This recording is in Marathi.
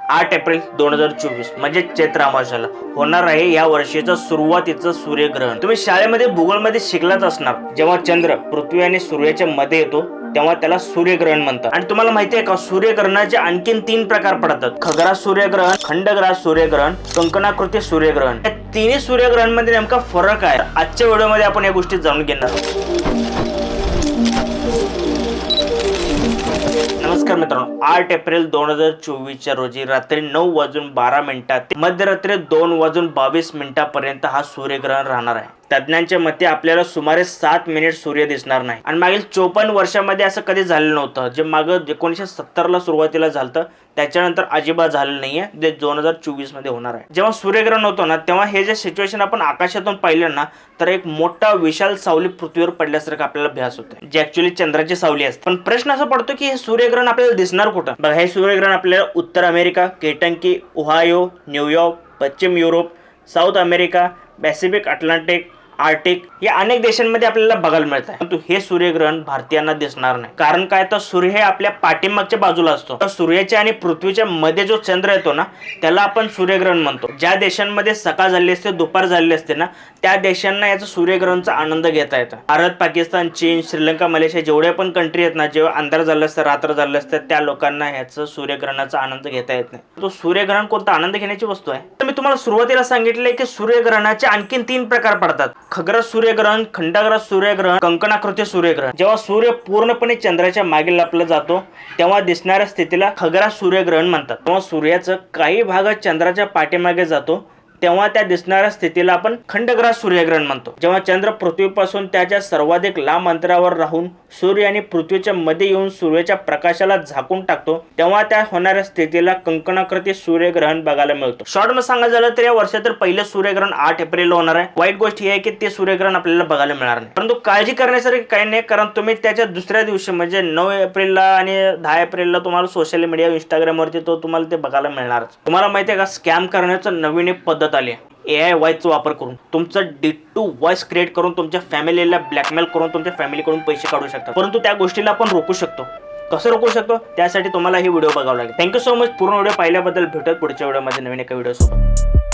8 एप्रिल 2024 म्हणजे चैत्र अमावस्येला होणार आहे या वर्षीचं सुरुवातीचं सूर्यग्रहण। तुम्ही शाळेमध्ये भूगोलमध्ये शिकलाच असणार, जेव्हा चंद्र पृथ्वी आणि सूर्याच्या मध्ये येतो तेव्हा त्याला सूर्यग्रहण म्हणतात। आणि तुम्हाला माहिती आहे का, सूर्यग्रहणाचे आणखीन 3 प्रकार पडतात: खग्रास सूर्यग्रहण, खंडग्रास सूर्यग्रहण, कंकणाकृती सूर्यग्रहण। या तिन्ही सूर्यग्रहणांमध्ये नेमका फरक आहे, आजच्या व्हिडिओमध्ये आपण या गोष्टी जाणून घेणार आहोत। नमस्कार मित्रांनो, 8 एप्रिल 2024 रोजी रात्री 9:12 ते मध्यरात्री 2:22 पर्यंत हा सूर्यग्रहण राहणार आहे। तज्ञांच्या मते आपल्याला सुमारे 7 मिनिट सूर्य दिसणार नाही आणि मागील 54 वर्षांमध्ये असं कधी झालं नव्हतं। जे मागं 1970 ला सुरुवातीला झालं त्याच्यानंतर अजिबात झालं नाहीये, जे 2024 मध्ये होणार आहे। जेव्हा सूर्यग्रहण होतो ना, तेव्हा हे जे सिच्युएशन आपण आकाशातून पाहिलं ना, तर एक मोठा विशाल सावली पृथ्वीवर पडल्यासारखं आपल्याला भास होते, जे ऍक्च्युअली चंद्राची सावली असते। पण प्रश्न असा पडतो की हे सूर्यग्रहण आपल्याला दिसणार कुठं? बघा, हे सूर्यग्रहण आपल्याला उत्तर अमेरिका, केंटकी, ओहायो, न्यूयॉर्क, पश्चिम Europe, south America, Pacific, Atlantic, Arctic या अनेक देशांमध्ये आपल्याला बघायला मिळत आहे। परंतु हे सूर्यग्रहण भारतीयांना दिसणार नाही। कारण काय, तर सूर्य हे आपल्या पाठीमागच्या बाजूला असतो। तर सूर्याच्या आणि पृथ्वीच्या मध्ये जो चंद्र येतो ना, त्याला आपण सूर्यग्रहण म्हणतो। ज्या देशांमध्ये सकाळ झाली असते, दुपार झाली असते ना, त्या देशांना याचा सूर्यग्रहणाचा आनंद घेता येतो। भारत, पाकिस्तान, चीन, श्रीलंका, मलेशिया जेवढे पण कंट्री आहेत ना, जेव्हा अंधार झालं असतं, रात्र झालं असतं, त्या लोकांना ह्याचं सूर्यग्रहणाचा आनंद घेता येत नाही। तो सूर्यग्रहण कोणता आनंद घेण्याची वस्तू आहे? तर मी तुम्हाला सुरुवातीला सांगितले की सूर्यग्रहणाचे आणखीन 3 प्रकार पडतात: खग्रास सूर्यग्रहण, खंडग्रास सूर्यग्रहण, कंकणाकृती सूर्यग्रहण। जेव्हा सूर्य पूर्णपणे चंद्राच्या मागे लपला जातो तेव्हा दिसणाऱ्या स्थितीला खग्रास सूर्यग्रहण म्हणतात। तेव्हा सूर्याचा काही भाग चंद्राच्या पाठीमागे जातो तेव्हा त्या दिसणाऱ्या स्थितीला आपण खंडग्रास सूर्यग्रहण म्हणतो। जेव्हा चंद्र पृथ्वीपासून त्याच्या सर्वाधिक लांब अंतरावर राहून सूर्य आणि पृथ्वीच्या मध्ये येऊन सूर्याच्या प्रकाशाला झाकून टाकतो तेव्हा त्या होणाऱ्या स्थितीला कंकणाकृती सूर्यग्रहण बघायला मिळतो। शॉर्ट मध्ये सांगायचं झालं तर या वर्षातील पहिलं सूर्यग्रहण 8 एप्रिल ला होणार आहे। वाईट गोष्ट ही आहे की ते सूर्यग्रहण आपल्याला बघायला मिळणार नाही, परंतु काळजी करण्यासारखी काही नाही, कारण तुम्ही त्याच्या दुसऱ्या दिवशी म्हणजे 9 एप्रिलला आणि 10 एप्रिलला तुम्हाला सोशल मीडिया, इंस्टाग्राम वरती तो तुम्हाला ते बघायला मिळणारच। तुम्हाला माहिती आहे का, स्कॅम करण्याचं नवीन एक पद्धत आली आहे। AI वॉइसचा वापर करून तुमचं डिट्टो वॉइस क्रिएट करून तुमच्या फॅमिलीला ब्लॅकमेल करून तुमच्या फॅमिलीकडून पैसे काढू शकता। परंतु त्या गोष्टीला आपण रोखू शकतो। कसं रोखू शकतो? त्यासाठी तुम्हाला ही व्हिडिओ बघावा लागेल। थँक्यू सो मच पूर्ण व्हिडिओ पाहिल्याबद्दल। भेटत पुढच्या व्हिडिओमध्ये नवीन एका व्हिडिओ सोबत।